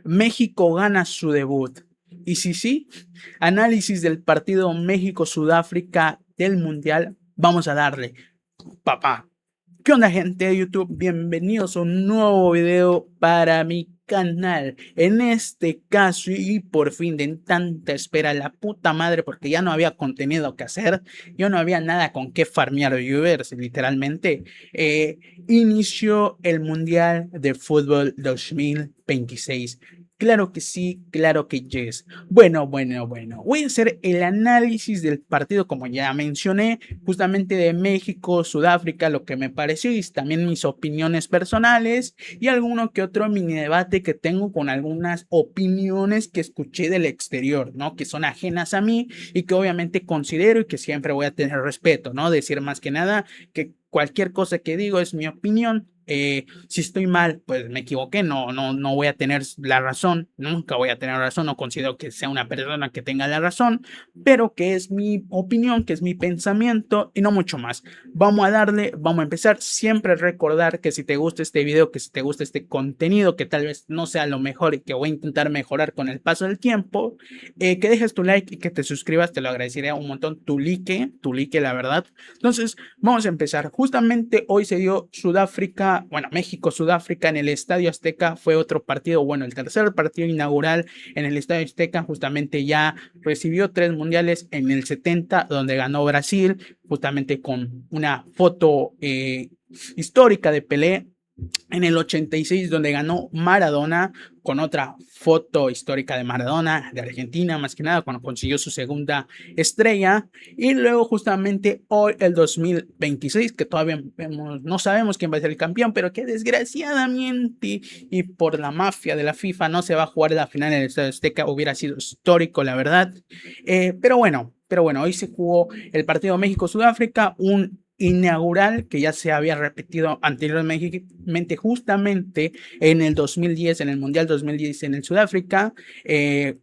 México gana su debut. Y si sí, análisis del partido México-Sudáfrica del Mundial. Vamos a darle, papá. ¿Qué onda, gente de YouTube? Bienvenidos a un nuevo video para mi canal. En este caso, y por fin de tanta espera, la puta madre, porque ya no había contenido que hacer, yo no había nada con qué farmear viewers, literalmente. Inició el Mundial de Fútbol 2026. Claro que sí, claro que yes. Bueno. Voy a hacer el análisis del partido, como ya mencioné, justamente de México, Sudáfrica, lo que me pareció y también mis opiniones personales y alguno que otro mini debate que tengo con algunas opiniones que escuché del exterior, ¿no? Que son ajenas a mí y que obviamente considero y que siempre voy a tener respeto, ¿no? Decir más que nada que cualquier cosa que digo es mi opinión. Si estoy mal, pues me equivoqué, no voy a tener la razón, nunca voy a tener razón, no considero que sea una persona que tenga la razón, pero que es mi opinión, que es mi pensamiento y no mucho más. Vamos a darle, vamos a empezar. Siempre recordar que si te gusta este video, que si te gusta este contenido, que tal vez no sea lo mejor y que voy a intentar mejorar con el paso del tiempo, que dejes tu like y que te suscribas, te lo agradecería un montón, tu like, la verdad. Entonces, vamos a empezar. Justamente hoy se dio Sudáfrica, bueno, México-Sudáfrica en el Estadio Azteca. Fue otro partido, bueno, el tercer partido inaugural en el Estadio Azteca. Justamente ya recibió 3 mundiales en el 70, donde ganó Brasil, justamente con una foto histórica de Pelé. En el 86, donde ganó Maradona, con otra foto histórica de Maradona, de Argentina, más que nada, cuando consiguió su segunda estrella. Y luego justamente hoy, el 2026, que todavía no sabemos quién va a ser el campeón, pero que desgraciadamente y por la mafia de la FIFA no se va a jugar la final en el Estadio Azteca. Hubiera sido histórico, la verdad. Pero bueno, hoy se jugó el partido México-Sudáfrica, un inaugural que ya se había repetido anteriormente, justamente en el 2010, en el Mundial 2010 en el Sudáfrica,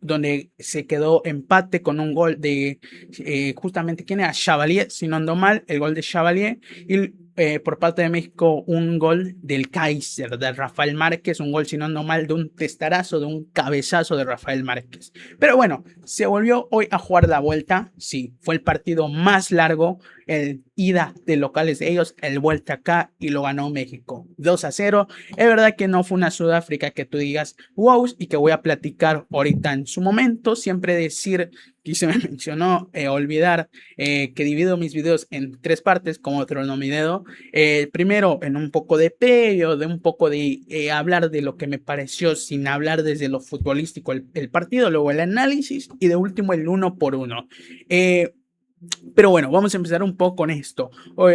donde se quedó empate con un gol de justamente, ¿quién era? Chevalier, si no ando mal, el gol de Chevalier, y por parte de México un gol del Kaiser, de Rafael Márquez, un gol, si no ando mal, de un testarazo, de un cabezazo de Rafael Márquez. Pero bueno, se volvió hoy a jugar la vuelta. Sí, fue el partido más largo, el ida de locales de ellos, el vuelta acá, y lo ganó México 2-0. Es verdad que no fue una Sudáfrica que tú digas wow, y que voy a platicar ahorita en su momento. Siempre decir, que se me mencionó, olvidar que divido mis videos en 3 partes, como otro no mi dedo. Primero en un poco de previo, de un poco de hablar de lo que me pareció sin hablar desde lo futbolístico el partido, luego el análisis y de último el uno por uno. Pero bueno, vamos a empezar un poco con esto.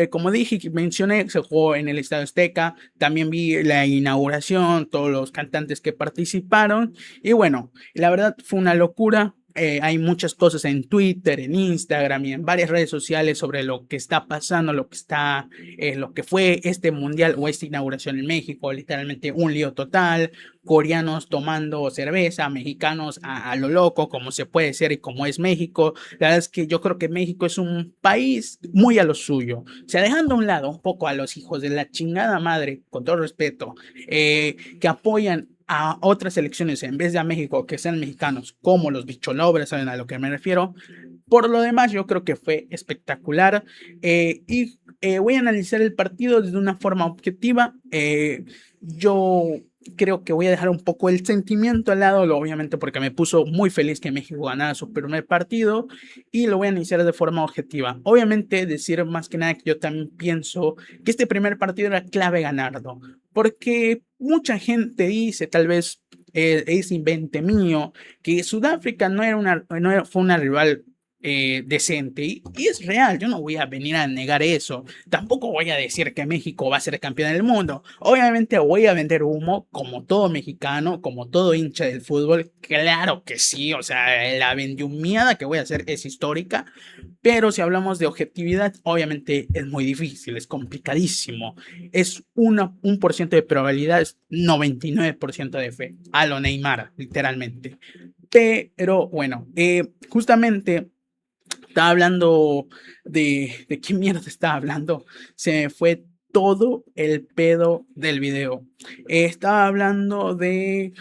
Como dije y mencioné, se jugó en el Estadio Azteca. También vi la inauguración, todos los cantantes que participaron. Y bueno, la verdad fue una locura. Hay muchas cosas en Twitter, en Instagram y en varias redes sociales sobre lo que está pasando, lo que fue este mundial o esta inauguración en México. Literalmente un lío total, coreanos tomando cerveza, mexicanos a lo loco, como se puede ser y como es México. La verdad es que yo creo que México es un país muy a lo suyo. O sea, dejando a un lado un poco a los hijos de la chingada madre, con todo respeto, que apoyan a otras elecciones en vez de a México, que sean mexicanos, como los bicholobres, saben a lo que me refiero. Por lo demás, yo creo que fue espectacular. Voy a analizar el partido desde una forma objetiva. Yo creo que voy a dejar un poco el sentimiento al lado, obviamente porque me puso muy feliz que México ganara su primer partido, y lo voy a iniciar de forma objetiva. Obviamente decir más que nada que yo también pienso que este primer partido era clave ganarlo, porque mucha gente dice, tal vez es invente mío, que Sudáfrica fue una rival decente, y es real. Yo no voy a venir a negar eso. Tampoco voy a decir que México va a ser campeón del mundo. Obviamente voy a vender humo, como todo mexicano, como todo hincha del fútbol. Claro que sí, o sea, la vendihumiada que voy a hacer es histórica, pero si hablamos de objetividad, obviamente es muy difícil, es complicadísimo. Es 1% de probabilidad, es 99% de fe. A lo Neymar, literalmente. Pero bueno, justamente estaba hablando de qué mierda estaba hablando. Se me fue todo el pedo del video. Estaba hablando de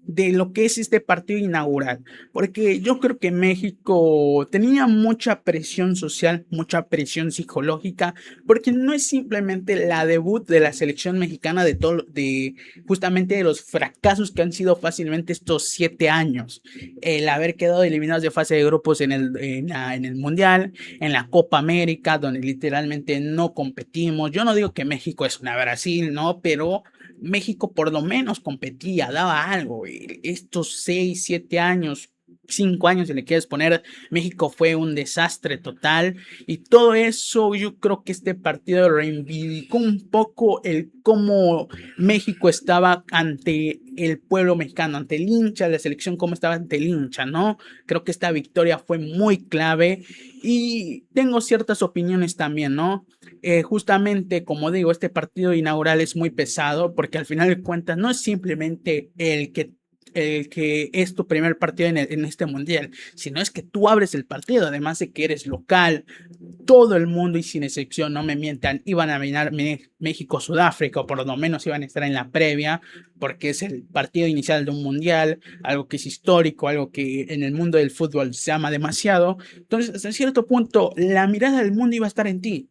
de lo que es este partido inaugural, porque yo creo que México tenía mucha presión social, mucha presión psicológica, porque no es simplemente la debut de la selección mexicana de justamente de los fracasos que han sido fácilmente estos 7 años, el haber quedado eliminados de fase de grupos en el Mundial, en la Copa América, donde literalmente no competimos. Yo no digo que México es una Brasil, ¿no? Pero México por lo menos competía, daba algo. Estos 6, 7 años, 5 años, si le quieres poner, México fue un desastre total. Y todo eso, yo creo que este partido reivindicó un poco el cómo México estaba ante el pueblo mexicano, ante el hincha, la selección, cómo estaba ante el hincha, ¿no? Creo que esta victoria fue muy clave. Y tengo ciertas opiniones también, ¿no? Justamente, como digo, este partido inaugural es muy pesado porque al final de cuentas no es simplemente el que es tu primer partido en este mundial, sino es que tú abres el partido, además de que eres local, todo el mundo y sin excepción, no me mientan, iban a mirar México-Sudáfrica, o por lo menos iban a estar en la previa, porque es el partido inicial de un mundial, algo que es histórico, algo que en el mundo del fútbol se ama demasiado. Entonces, hasta cierto punto, la mirada del mundo iba a estar en ti.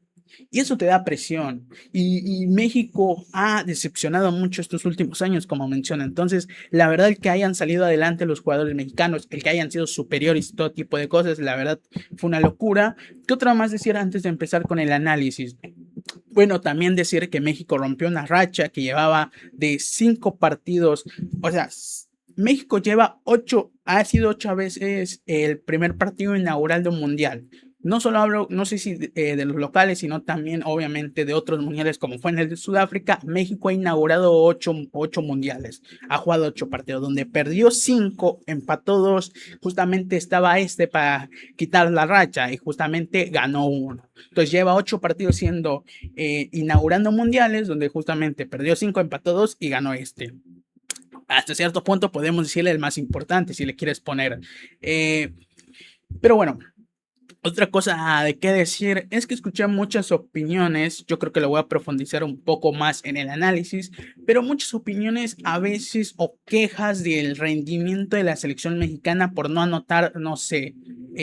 Y eso te da presión. Y México ha decepcionado mucho estos últimos años, como menciona. Entonces, la verdad, el que hayan salido adelante los jugadores mexicanos, el que hayan sido superiores y todo tipo de cosas, la verdad, fue una locura. ¿Qué otra más decir antes de empezar con el análisis? Bueno, también decir que México rompió una racha que llevaba de 5 partidos. O sea, México lleva 8, ha sido 8 veces el primer partido inaugural de un mundial. No solo hablo, no sé si de los locales, sino también obviamente de otros mundiales como fue en el de Sudáfrica. México ha inaugurado 8 mundiales, ha jugado 8 partidos, donde perdió 5, empató 2, justamente estaba para quitar la racha y justamente ganó 1. Entonces lleva 8 partidos siendo inaugurando mundiales, donde justamente perdió 5, empató 2 y ganó este. Hasta cierto punto podemos decirle el más importante si le quieres poner. Pero bueno. Otra cosa de qué decir es que escuché muchas opiniones, yo creo que lo voy a profundizar un poco más en el análisis, pero muchas opiniones a veces o quejas del rendimiento de la selección mexicana por no anotar, no sé,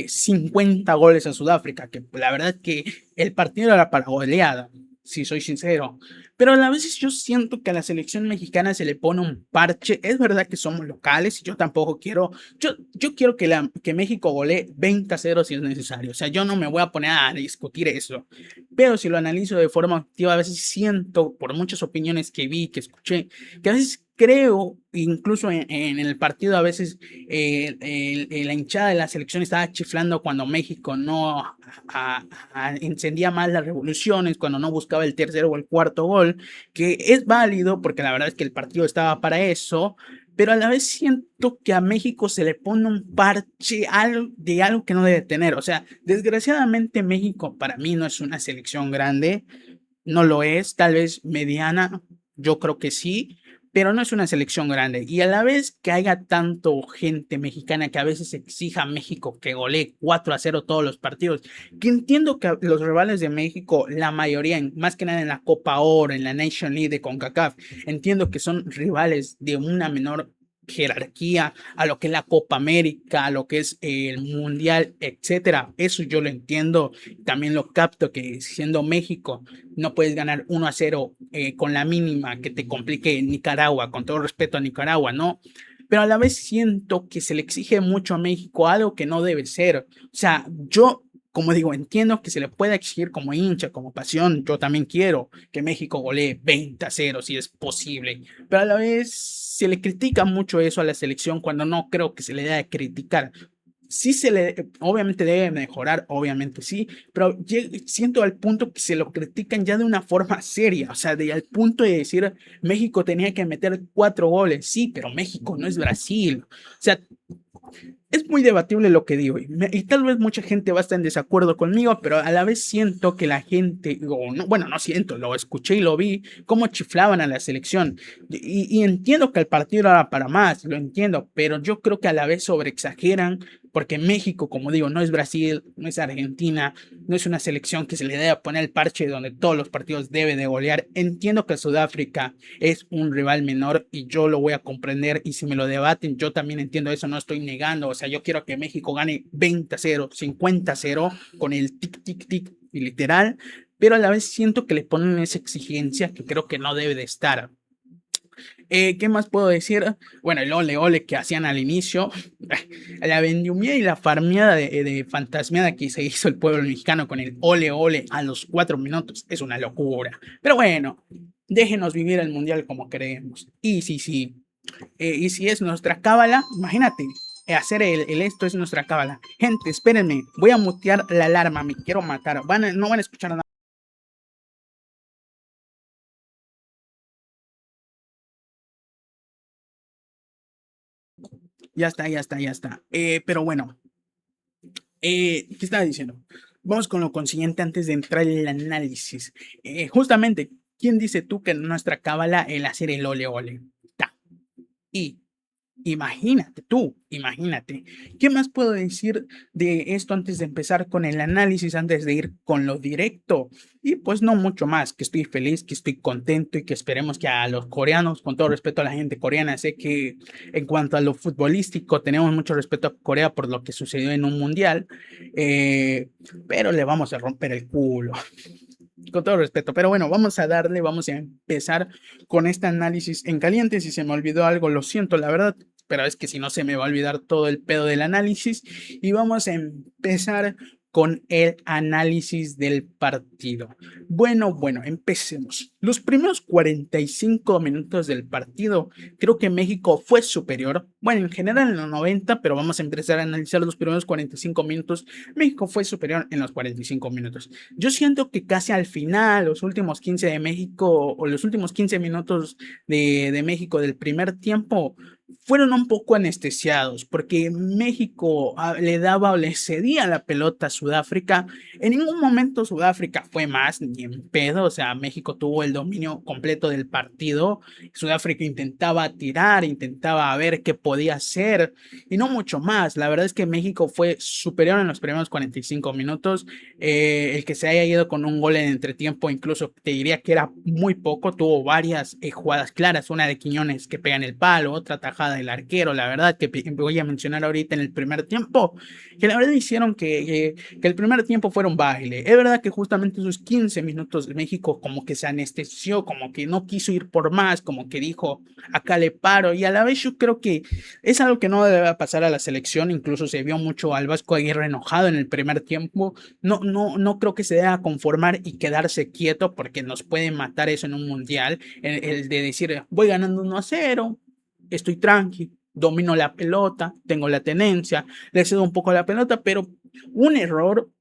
50 goles a Sudáfrica, que la verdad que el partido era para goleada, si soy sincero. Pero a veces yo siento que a la selección mexicana se le pone un parche. Es verdad que somos locales y yo tampoco quiero. Yo quiero que México golee 20-0 si es necesario. O sea, yo no me voy a poner a discutir eso. Pero si lo analizo de forma activa, a veces siento, por muchas opiniones que vi, que escuché, que a veces creo, incluso en el partido, a veces la hinchada de la selección estaba chiflando cuando México no encendía más las revoluciones, cuando no buscaba el tercero o el cuarto gol, que es válido porque la verdad es que el partido estaba para eso, pero a la vez siento que a México se le pone un parche de algo que no debe tener. O sea, desgraciadamente México para mí no es una selección grande, no lo es, tal vez mediana, yo creo que sí, pero no es una selección grande. Y a la vez que haya tanto gente mexicana que a veces exija a México que golee 4-0 todos los partidos, que entiendo que los rivales de México, la mayoría, más que nada en la Copa Oro, en la Nation League de CONCACAF, entiendo que son rivales de una menor jerarquía a lo que es la Copa América, a lo que es el Mundial, etcétera. Eso yo lo entiendo, también lo capto que siendo México no puedes ganar 1-0 con la mínima que te complique Nicaragua, con todo respeto a Nicaragua, ¿no? Pero a la vez siento que se le exige mucho a México algo que no debe ser. O sea, yo, como digo, entiendo que se le pueda exigir como hincha, como pasión. Yo también quiero que México golee 20-0 si es posible. Pero a la vez se le critica mucho eso a la selección cuando no creo que se le deba criticar. Sí obviamente debe mejorar, obviamente sí, pero siento al punto que se lo critican ya de una forma seria, o sea, al punto de decir México tenía que meter 4 goles, sí, pero México no es Brasil, o sea, es muy debatible lo que digo y tal vez mucha gente va a estar en desacuerdo conmigo, pero a la vez siento que la gente, o no, bueno, no siento, lo escuché y lo vi, cómo chiflaban a la selección. Y entiendo que el partido era para más, lo entiendo, pero yo creo que a la vez sobreexageran, porque México, como digo, no es Brasil, no es Argentina, no es una selección que se le debe poner el parche donde todos los partidos debe de golear. Entiendo que Sudáfrica es un rival menor y yo lo voy a comprender y si me lo debaten, yo también entiendo eso, no estoy negando, o sea, yo quiero que México gane 20-0, 50-0 con el tic, tic, tic y literal, pero a la vez siento que le ponen esa exigencia que creo que no debe de estar. ¿Qué más puedo decir? Bueno, el ole ole que hacían al inicio, la vendumia y la farmeada de fantasmeada que se hizo el pueblo mexicano con el ole ole a los 4 minutos es una locura. Pero bueno, déjenos vivir el mundial como queremos. Y sí, y si es nuestra cábala, imagínate. Hacer el esto es nuestra cábala. Gente, espérenme, voy a mutear la alarma, me quiero matar. No van a escuchar nada. Ya está. Pero bueno, ¿qué estaba diciendo? Vamos con lo consiguiente antes de entrar en el análisis. Justamente, ¿quién dice tú que nuestra cábala el hacer el ole ole? Ta. Y imagínate tú, imagínate. ¿Qué más puedo decir de esto antes de empezar con el análisis, antes de ir con lo directo? Y pues no mucho más, que estoy feliz, que estoy contento y que esperemos que a los coreanos, con todo respeto a la gente coreana, sé que en cuanto a lo futbolístico tenemos mucho respeto a Corea por lo que sucedió en un mundial, eh, pero le vamos a romper el culo. Con todo respeto, pero bueno, vamos a darle, vamos a empezar con este análisis en caliente. Si se me olvidó algo, lo siento, la verdad, pero es que si no se me va a olvidar todo el pedo del análisis y vamos a empezar con el análisis del partido. Bueno, empecemos. Los primeros 45 minutos del partido, creo que México fue superior. Bueno, en general en los 90, pero vamos a empezar a analizar los primeros 45 minutos. México fue superior en los 45 minutos. Yo siento que casi al final, los últimos 15 de México o los últimos 15 minutos de México del primer tiempo fueron un poco anestesiados porque México le daba o le cedía la pelota a Sudáfrica. En ningún momento Sudáfrica fue más ni en pedo, o sea, México tuvo el dominio completo del partido. Sudáfrica intentaba tirar, intentaba ver qué podía hacer y no mucho más. La verdad es que México fue superior en los primeros 45 minutos. El que se haya ido con un gol en entretiempo, incluso te diría que era muy poco. Tuvo varias jugadas claras, una de Quiñones que pega en el palo, otra tajada del arquero, la verdad que voy a mencionar ahorita en el primer tiempo, que la verdad hicieron que el primer tiempo fuera un baile. Es verdad que justamente esos 15 minutos de México como que se anestesió, como que no quiso ir por más, como que dijo, acá le paro, y a la vez yo creo que es algo que no debe pasar a la selección. Incluso se vio mucho al Vasco Aguirre enojado en el primer tiempo. No creo que se deba conformar y quedarse quieto porque nos puede matar eso en un mundial, el de decir, voy ganando 1-0, estoy tranqui, domino la pelota, tengo la tenencia, le cedo un poco la pelota, pero un error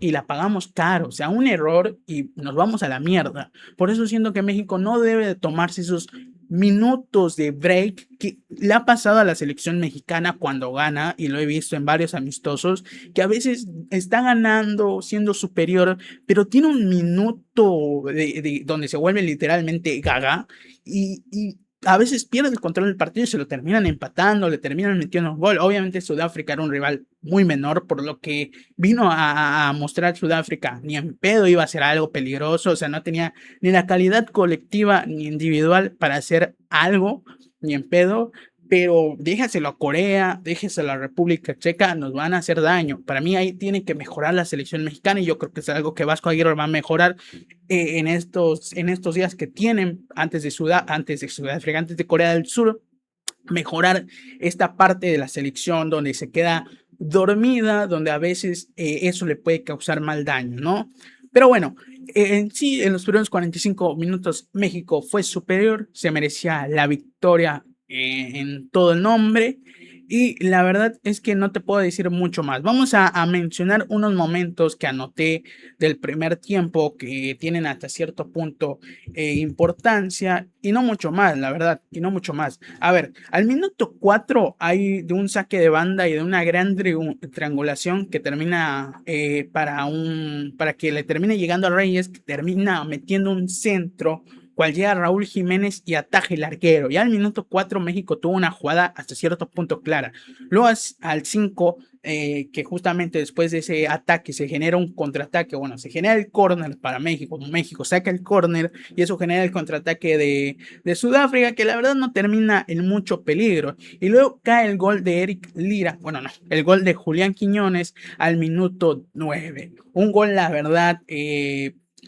y la pagamos caro, o sea, un error y nos vamos a la mierda. Por eso siento que México no debe de tomarse esos minutos de break que le ha pasado a la selección mexicana cuando gana, y lo he visto en varios amistosos, que a veces está ganando, siendo superior, pero tiene un minuto donde se vuelve literalmente gaga y a veces pierde el control del partido y se lo terminan empatando, le terminan metiendo un gol. Obviamente Sudáfrica era un rival muy menor, por lo que vino a mostrar Sudáfrica, ni en pedo iba a ser algo peligroso, o sea, no tenía ni la calidad colectiva ni individual para hacer algo, ni en pedo, pero déjaselo a Corea, déjeselo a la República Checa, nos van a hacer daño. Para mí ahí tiene que mejorar la selección mexicana y yo creo que es algo que Vasco Aguirre va a mejorar en estos días que tienen Sudáfrica, antes de Corea del Sur, mejorar esta parte de la selección donde se queda dormida, donde a veces eso le puede causar mal daño, ¿no? Pero bueno, en sí, en los primeros 45 minutos México fue superior, se merecía la victoria en todo el nombre. Y la verdad es que no te puedo decir mucho más. Vamos a mencionar unos momentos que anoté del primer tiempo que tienen hasta cierto punto importancia y no mucho más, la verdad, y no mucho más. A ver, al minuto 4 hay de un saque de banda y de una gran triangulación que termina para que le termine llegando a Reyes, que termina metiendo un centro cual llega Raúl Jiménez y ataja el arquero. Ya al minuto 4 México tuvo una jugada hasta cierto punto clara. Luego al 5, que justamente después de ese ataque se genera un contraataque, bueno, se genera el córner para México, México saca el córner y eso genera el contraataque de Sudáfrica, que la verdad no termina en mucho peligro. Y luego cae el gol de Eric Lira, bueno, no, el gol de Julián Quiñones al minuto 9. Un gol, la verdad,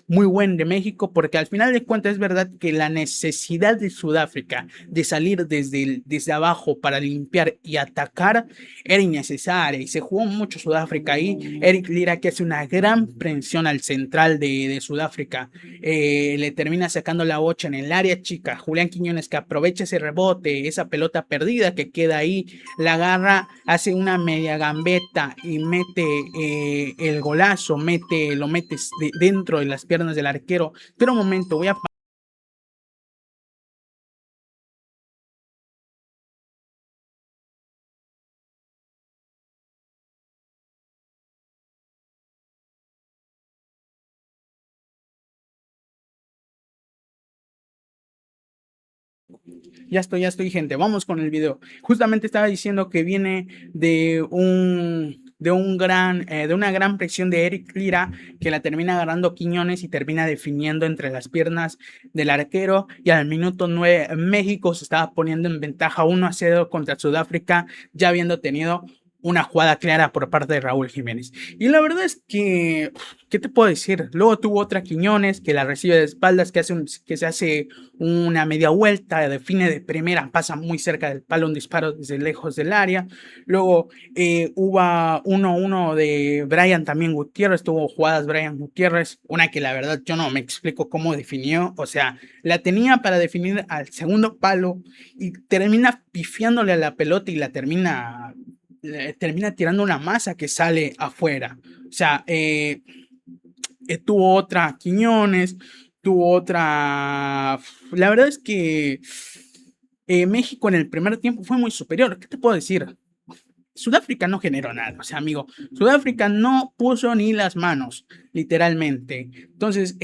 muy buen de México, porque al final de cuentas es verdad que la necesidad de Sudáfrica de salir desde abajo para limpiar y atacar era innecesaria y se jugó mucho Sudáfrica ahí. Eric Lira, que hace una gran presión al central de Sudáfrica, le termina sacando la bocha en el área chica. Julián Quiñones, que aprovecha ese rebote, esa pelota perdida que queda ahí, la agarra, hace una media gambeta y mete el golazo, lo metes dentro de las piernas del arquero. Pero un momento, voy a... Ya estoy, gente. Vamos con el video. Justamente estaba diciendo que viene de una gran presión de Eric Lira, que la termina agarrando Quiñones y termina definiendo entre las piernas del arquero. Y al minuto 9, México se estaba poniendo en ventaja 1-0 contra Sudáfrica, ya habiendo tenido una jugada clara por parte de Raúl Jiménez. Y la verdad es que, ¿qué te puedo decir? Luego tuvo otra Quiñones que la recibe de espaldas, que se hace una media vuelta, define de primera, pasa muy cerca del palo, un disparo desde lejos del área. Luego hubo 1-1 de Brian también Gutiérrez, tuvo jugadas Brian Gutiérrez, una que la verdad yo no me explico cómo definió, o sea, la tenía para definir al segundo palo y termina pifiándole a la pelota y la termina tirando una masa que sale afuera. O sea, tuvo otra Quiñones, tuvo otra... La verdad es que México en el primer tiempo fue muy superior. ¿Qué te puedo decir? Sudáfrica no generó nada, o sea, amigo, Sudáfrica no puso ni las manos, literalmente. Entonces,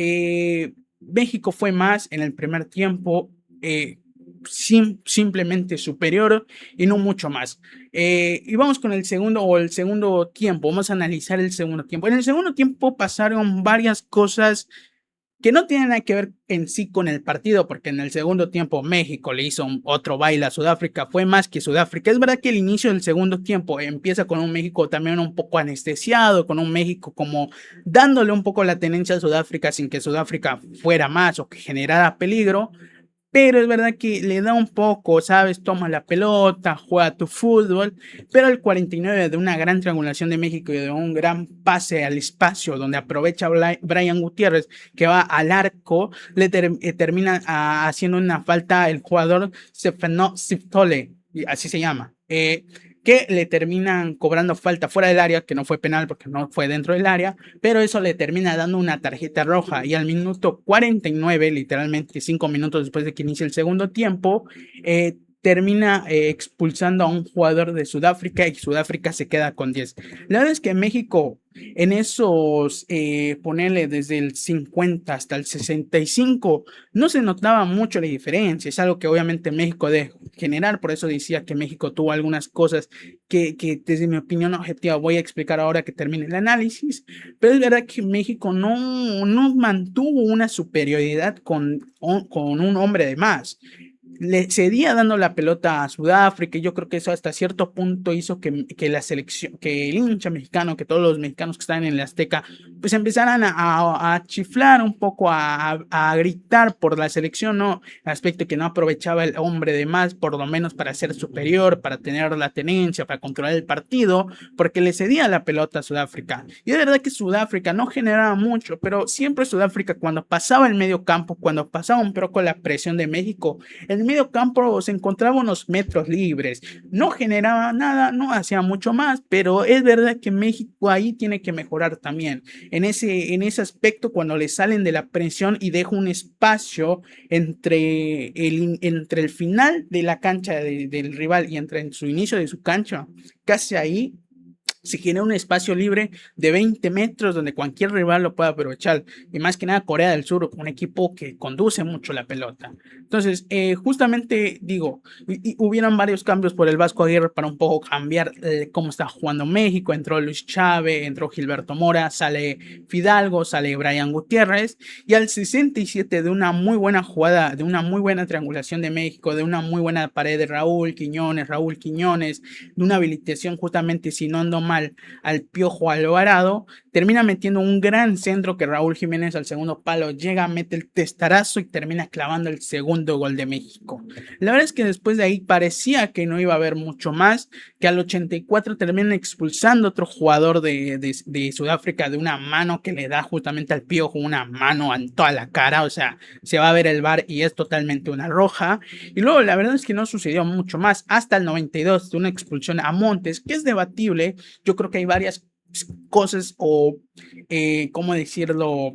México fue más en el primer tiempo, simplemente superior y no mucho más. Y vamos con el segundo tiempo, vamos a analizar el segundo tiempo. En el segundo tiempo pasaron varias cosas que no tienen nada que ver en sí con el partido, porque en el segundo tiempo México le hizo otro baile a Sudáfrica, fue más que Sudáfrica. Es verdad que el inicio del segundo tiempo empieza con un México también un poco anestesiado, con un México como dándole un poco la tenencia a Sudáfrica sin que Sudáfrica fuera más o que generara peligro. Pero es verdad que le da un poco, ¿sabes? Toma la pelota, juega tu fútbol. Pero el 49 de una gran triangulación de México y de un gran pase al espacio donde aprovecha Brian Gutiérrez que va al arco, termina haciendo una falta el jugador Stefano Siftole, así se llama. Que le terminan cobrando falta fuera del área, que no fue penal porque no fue dentro del área, pero eso le termina dando una tarjeta roja y al minuto 49, literalmente 5 minutos después de que inicie el segundo tiempo, termina expulsando a un jugador de Sudáfrica y Sudáfrica se queda con 10. La verdad es que México en esos, ponerle desde el 50 hasta el 65, no se notaba mucho la diferencia. Es algo que obviamente México debe generar, por eso decía que México tuvo algunas cosas que desde mi opinión objetiva voy a explicar ahora que termine el análisis, pero es verdad que México no mantuvo una superioridad con un hombre de más. Le seguía dando la pelota a Sudáfrica y yo creo que eso hasta cierto punto hizo que la selección, que el hincha mexicano, que todos los mexicanos que están en el Azteca, pues empezaran a chiflar un poco, a gritar por la selección, ¿no? El aspecto que no aprovechaba el hombre de más, por lo menos para ser superior, para tener la tenencia, para controlar el partido, porque le cedía la pelota a Sudáfrica. Y de verdad que Sudáfrica no generaba mucho, pero siempre Sudáfrica cuando pasaba el medio campo, cuando pasaba un poco la presión de México, el medio campo se encontraba unos metros libres, no generaba nada, no hacía mucho más, pero es verdad que México ahí tiene que mejorar también. En ese aspecto, cuando le salen de la presión y deja un espacio entre el final de la cancha del rival y entre su inicio de su cancha, casi ahí se genera un espacio libre de 20 metros donde cualquier rival lo puede aprovechar. Y más que nada Corea del Sur, un equipo que conduce mucho la pelota. Entonces, justamente digo, hubieron varios cambios por el Vasco Aguirre para un poco cambiar cómo está jugando México. Entró Luis Chávez, entró Gilberto Mora, sale Fidalgo, sale Brian Gutiérrez. Y al 67 de una muy buena jugada, de una muy buena triangulación de México, de una muy buena pared de Raúl Quiñones, de una habilitación justamente, si no ando mal, al Piojo Alvarado, termina metiendo un gran centro que Raúl Jiménez al segundo palo llega, mete el testarazo y termina clavando el segundo gol de México. La verdad es que después de ahí parecía que no iba a haber mucho más, que al 84 terminan expulsando a otro jugador de Sudáfrica de una mano que le da justamente al Piojo, una mano en toda la cara, o sea, se va a ver el VAR y es totalmente una roja. Y luego la verdad es que no sucedió mucho más hasta el 92 de una expulsión a Montes, que es debatible. Yo creo que hay varias cosas o, ¿cómo decirlo?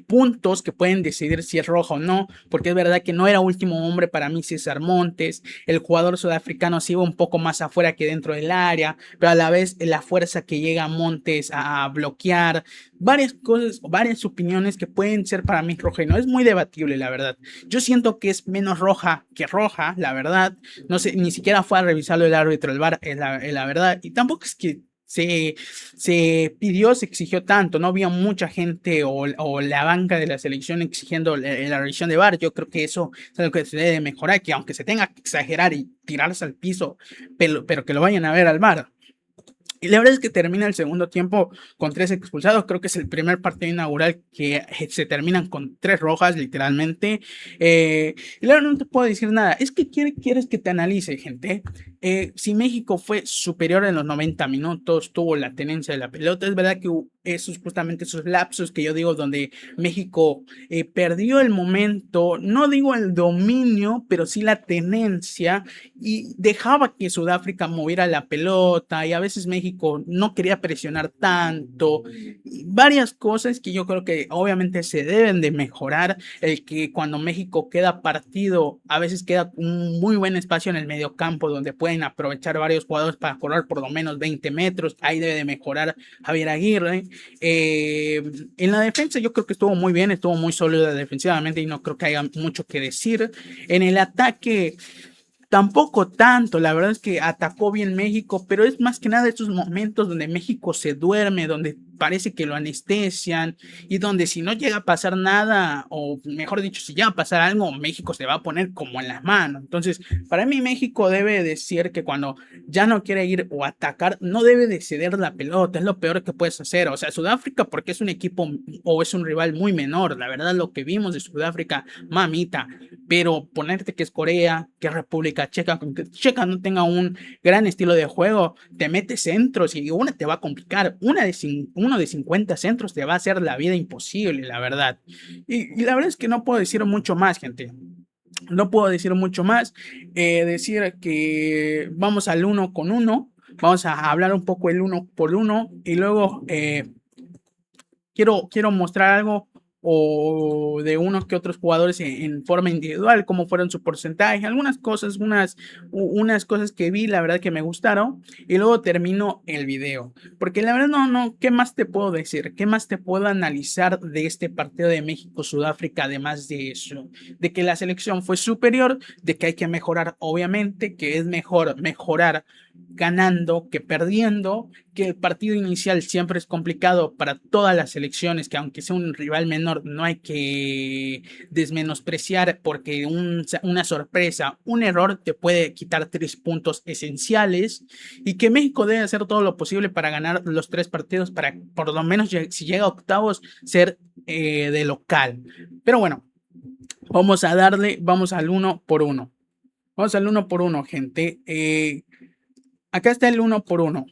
Puntos que pueden decidir si es roja o no, porque es verdad que no era último hombre para mí César Montes, el jugador sudafricano se iba un poco más afuera que dentro del área, pero a la vez la fuerza que llega a Montes a bloquear, varias cosas, varias opiniones que pueden ser para mí roja y no, es muy debatible la verdad. Yo siento que es menos roja que roja, la verdad, no sé, ni siquiera fue a revisarlo el árbitro, el VAR, es la verdad, y tampoco es que se pidió, se exigió tanto, no había mucha gente o la banca de la selección exigiendo la revisión de VAR. Yo creo que eso es algo que se debe mejorar, que aunque se tenga que exagerar y tirarse al piso, pero que lo vayan a ver al VAR. Y la verdad es que termina el segundo tiempo con 3 expulsados. Creo que es el primer partido inaugural que se terminan con 3 rojas, literalmente. Y la verdad no te puedo decir nada. Es que quieres que te analice, gente. Si México fue superior en los 90 minutos, tuvo la tenencia de la pelota, es verdad que esos justamente esos lapsos que yo digo donde México perdió el momento, no digo el dominio, pero sí la tenencia y dejaba que Sudáfrica moviera la pelota y a veces México no quería presionar tanto. Y varias cosas que yo creo que obviamente se deben de mejorar. El que cuando México queda partido, a veces queda un muy buen espacio en el medio campo donde pueden aprovechar varios jugadores para correr por lo menos 20 metros. Ahí debe de mejorar Javier Aguirre. En la defensa yo creo que estuvo muy bien, estuvo muy sólida defensivamente y no creo que haya mucho que decir. En el ataque tampoco tanto, la verdad es que atacó bien México, pero es más que nada estos momentos donde México se duerme, donde parece que lo anestesian y donde si no llega a pasar nada, o mejor dicho, si llega a pasar algo, México se va a poner como en las manos. Entonces, para mí México debe decir que cuando ya no quiere ir o atacar, no debe de ceder la pelota, es lo peor que puedes hacer. O sea, Sudáfrica porque es un equipo o es un rival muy menor, la verdad lo que vimos de Sudáfrica, mamita, pero ponerte que es Corea, que es República Checa, aunque Checa no tenga un gran estilo de juego, te mete centros y una te va a complicar, uno de 50 centros te va a hacer la vida imposible, la verdad. Y la verdad es que no puedo decir mucho más, gente. No puedo decir mucho más. Decir que vamos al uno con uno. Vamos a hablar un poco el uno por uno. Y luego quiero mostrar algo o de unos que otros jugadores en forma individual, cómo fueron su porcentaje, algunas cosas, unas cosas que vi, la verdad que me gustaron, y luego termino el video, porque la verdad no, ¿qué más te puedo decir? ¿Qué más te puedo analizar de este partido de México-Sudáfrica, además de eso? De que la selección fue superior, de que hay que mejorar, obviamente, que es mejor mejorar ganando que perdiendo, que el partido inicial siempre es complicado para todas las selecciones, que aunque sea un rival menor, no hay que desmenospreciar porque una sorpresa, un error te puede quitar 3 puntos esenciales y que México debe hacer todo lo posible para ganar los 3 partidos, para por lo menos si llega a octavos ser de local. Pero bueno, vamos al uno por uno. Vamos al uno por uno, gente. Acá está el uno por uno.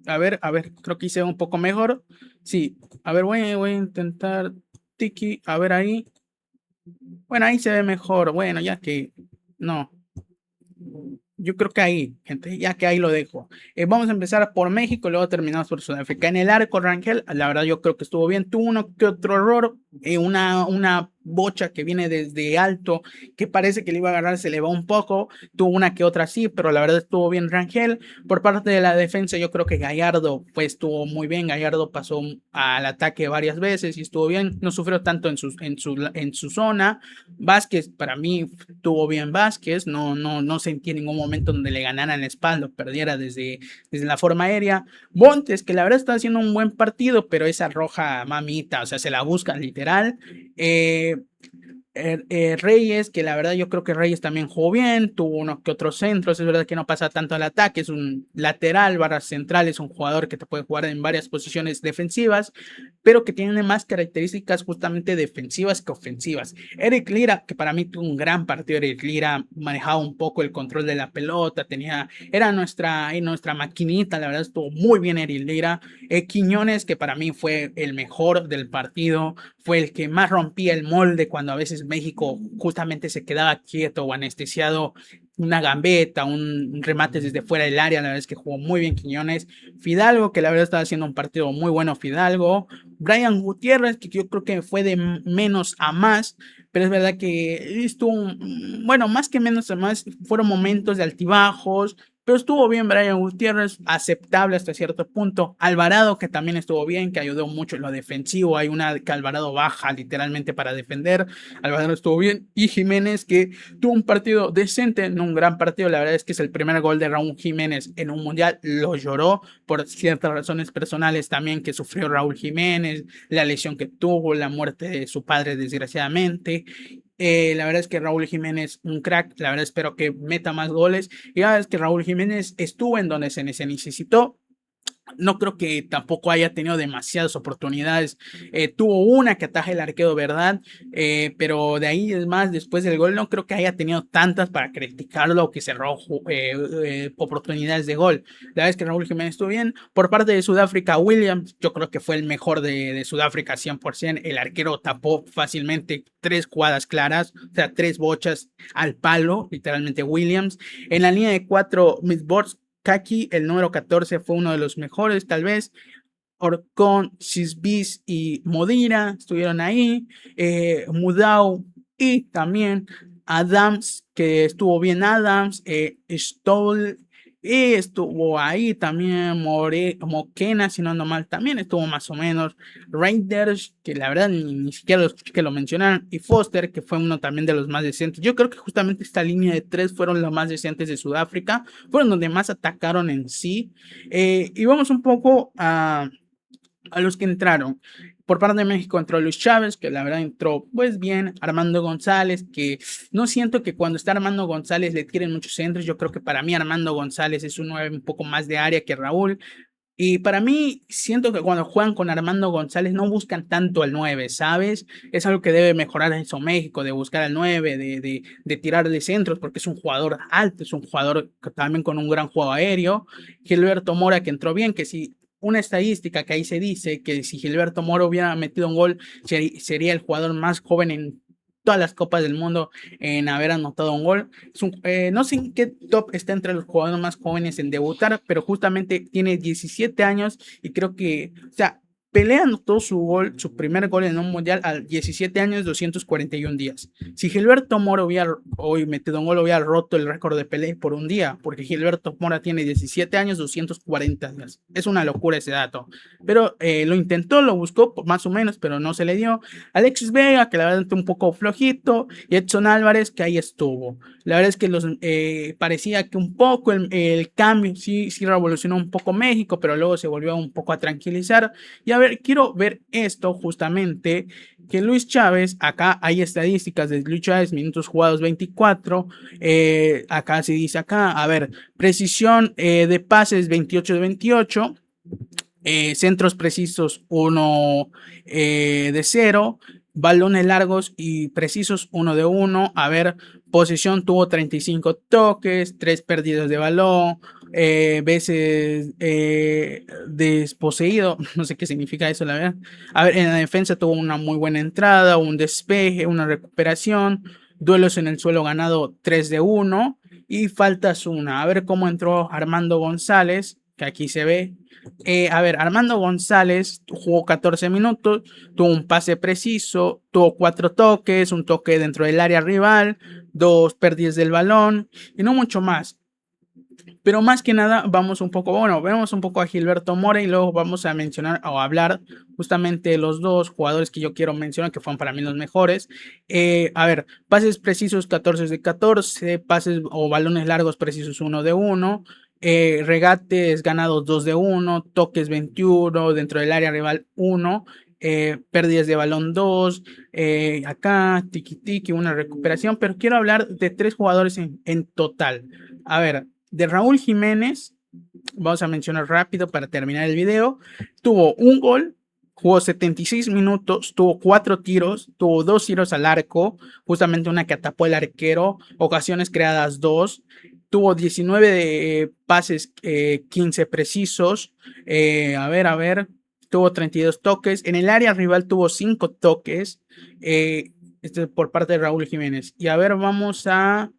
A ver, creo que hice un poco mejor. Sí, a ver, voy a intentar tiki, a ver ahí. Bueno, ahí se ve mejor. Bueno, ya que no. Yo creo que ahí, gente, ya que ahí lo dejo. Vamos a empezar por México, luego terminamos por Sudáfrica. En el arco, Rangel, la verdad yo creo que estuvo bien. Tuvo uno que otro error, una bocha que viene desde alto, que parece que le iba a agarrar, se le va un poco. Tuvo una que otra sí, pero la verdad estuvo bien Rangel. Por parte de la defensa, yo creo que Gallardo, pues estuvo muy bien. Gallardo pasó al ataque varias veces y estuvo bien. No sufrió tanto en su zona. Vázquez, para mí, tuvo bien Vázquez. No sentí en ningún momento donde le ganaran la espalda, perdiera desde la forma aérea. Montes, que la verdad está haciendo un buen partido, pero esa roja mamita, o sea, se la buscan literal. Eh, Reyes, que la verdad yo creo que Reyes también jugó bien, tuvo unos que otros centros, es verdad que no pasa tanto al ataque, es un lateral, barra central, es un jugador que te puede jugar en varias posiciones defensivas, pero que tiene más características justamente defensivas que ofensivas. Eric Lira, que para mí tuvo un gran partido, Eric Lira manejaba un poco el control de la pelota, era nuestra maquinita, la verdad estuvo muy bien Eric Lira. Quiñones, que para mí fue el mejor del partido, fue el que más rompía el molde cuando a veces México justamente se quedaba quieto o anestesiado, una gambeta, un remate desde fuera del área, la verdad es que jugó muy bien Quiñones. Fidalgo, que la verdad estaba haciendo un partido muy bueno Fidalgo. Brian Gutiérrez, que yo creo que fue de menos a más, pero es verdad que estuvo, bueno, más que menos a más, fueron momentos de altibajos, pero estuvo bien Brian Gutiérrez, aceptable hasta cierto punto. Alvarado, que también estuvo bien, que ayudó mucho en lo defensivo. Hay una que Alvarado baja literalmente para defender. Alvarado estuvo bien. Y Jiménez, que tuvo un partido decente, no un gran partido. La verdad es que es el primer gol de Raúl Jiménez en un mundial. Lo lloró por ciertas razones personales también que sufrió Raúl Jiménez, la lesión que tuvo, la muerte de su padre desgraciadamente. La verdad es que Raúl Jiménez, un crack, la verdad espero que meta más goles. Y la verdad es que Raúl Jiménez estuvo en donde se necesitó. No creo que tampoco haya tenido demasiadas oportunidades. Tuvo una que ataja el arquero, ¿verdad? Pero de ahí es más, después del gol, no creo que haya tenido tantas para criticarlo o que cerró oportunidades de gol. La verdad es que Raúl Jiménez estuvo bien. Por parte de Sudáfrica, Williams, yo creo que fue el mejor de Sudáfrica 100%. El arquero tapó fácilmente 3 jugadas claras, o sea, 3 bochas al palo, literalmente Williams. En la línea de 4, Miss Borsk Kaki, el número 14, fue uno de los mejores, tal vez. Orcón, Sisbis y Modira estuvieron ahí. Mudau y también Adams, que estuvo bien Adams. Stoll y estuvo ahí también. Moquena, si no ando mal, también estuvo más o menos. Reinders, que la verdad ni siquiera lo escuché que lo mencionaron. Y Foster, que fue uno también de los más decentes. Yo creo que justamente esta línea de 3 fueron los más decentes de Sudáfrica. Fueron donde más atacaron en sí. Y vamos un poco a los que entraron. Por parte de México entró Luis Chávez, que la verdad entró pues bien. Armando González, que no siento que cuando está Armando González le tiren muchos centros. Yo creo que para mí Armando González es un 9 un poco más de área que Raúl. Y para mí, siento que cuando juegan con Armando González no buscan tanto al 9, ¿sabes? Es algo que debe mejorar eso México, de buscar al 9, de tirar de centros, porque es un jugador alto, es un jugador también con un gran juego aéreo. Gilberto Mora, que entró bien, que si una estadística que ahí se dice que si Gilberto Mora hubiera metido un gol, sería el jugador más joven en todas las copas del mundo en haber anotado un gol. No sé en qué top está entre los jugadores más jóvenes en debutar, pero justamente tiene 17 años y creo que, o sea, Pelé anotó su primer gol en un mundial a 17 años, 241 días. Si Gilberto Mora hubiera hoy metido un gol, hubiera roto el récord de Pelé por un día, porque Gilberto Mora tiene 17 años, 240 días. Es una locura ese dato. Pero lo intentó, lo buscó más o menos, pero no se le dio. Alexis Vega, que la verdad está un poco flojito, y Edson Álvarez, que ahí estuvo. La verdad es que parecía que un poco el cambio sí revolucionó un poco México, pero luego se volvió un poco a tranquilizar. Y a ver, quiero ver esto justamente, que Luis Chávez, acá hay estadísticas de Luis Chávez, minutos jugados 24, acá se dice acá, a ver, precisión de pases 28 de 28. Centros precisos 1 de 0, balones largos y precisos 1 de 1. A ver, posesión tuvo 35 toques, 3 pérdidas de balón, veces desposeído, no sé qué significa eso, la verdad. A ver, en la defensa tuvo una muy buena entrada, un despeje, una recuperación, duelos en el suelo ganado 3-1 y faltas una. A ver cómo entró Armando González, que aquí se ve. A ver, Armando González jugó 14 minutos, tuvo un pase preciso, tuvo 4 toques, un toque dentro del área rival, 2 pérdidas del balón y no mucho más. Pero más que nada, vamos un poco, bueno, vemos un poco a Gilberto Mora y luego vamos a mencionar o hablar justamente los dos jugadores que yo quiero mencionar, que fueron para mí los mejores. A ver, pases precisos 14 de 14, pases o balones largos precisos 1 de 1. Regates ganados 2 de 1, toques 21, dentro del área rival 1, pérdidas de balón 2, acá tiki tiki, una recuperación, pero quiero hablar de 3 jugadores en total. A ver, de Raúl Jiménez, vamos a mencionar rápido para terminar el video, tuvo un gol, jugó 76 minutos, tuvo 4 tiros, tuvo 2 tiros al arco, justamente una que atapó el arquero, ocasiones creadas 2, tuvo 19 de pases, 15 precisos, a ver, tuvo 32 toques, en el área rival tuvo 5 toques, por parte de Raúl Jiménez. Y a ver, vamos a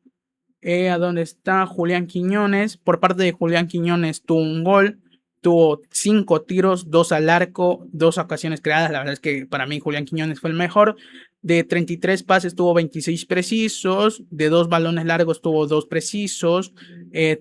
dónde está Julián Quiñones. Por parte de Julián Quiñones tuvo un gol, tuvo 5 tiros, 2 al arco, 2 ocasiones creadas. La verdad es que para mí Julián Quiñones fue el mejor. De 33 pases tuvo 26 precisos, de 2 balones largos tuvo 2 precisos,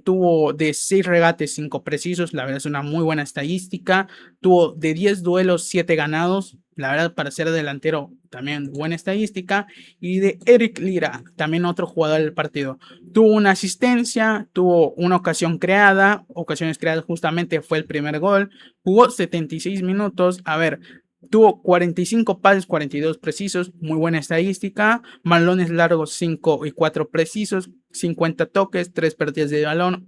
tuvo de 6 regates 5 precisos, la verdad es una muy buena estadística, tuvo de 10 duelos 7 ganados, la verdad para ser delantero también buena estadística, y de Eric Lira, también otro jugador del partido, tuvo una asistencia, tuvo una ocasión creada, ocasiones creadas justamente fue el primer gol, jugó 76 minutos, a ver, tuvo 45 pases, 42 precisos, muy buena estadística, balones largos 5 y 4 precisos, 50 toques, 3 pérdidas de balón,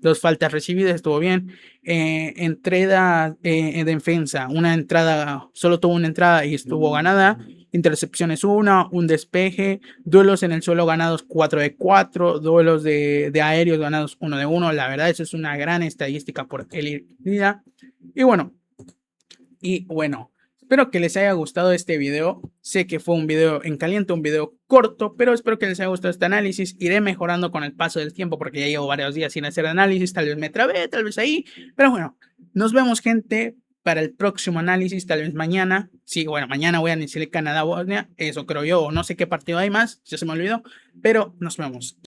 2 faltas recibidas, estuvo bien. Entrada en defensa, una entrada, solo tuvo una entrada y estuvo ganada. Intercepciones 1, un despeje, duelos en el suelo ganados 4 de 4, duelos de aéreos ganados 1 de 1. La verdad, eso es una gran estadística por el día. Y bueno, espero que les haya gustado este video. Sé que fue un video en caliente, un video corto, pero espero que les haya gustado este análisis. Iré mejorando con el paso del tiempo porque ya llevo varios días sin hacer análisis. Tal vez me trabé, tal vez ahí. Pero bueno, nos vemos, gente, para el próximo análisis, tal vez mañana. Sí, bueno, mañana voy a iniciar Canadá-Bosnia. Eso creo yo. No sé qué partido hay más, ya se me olvidó. Pero nos vemos.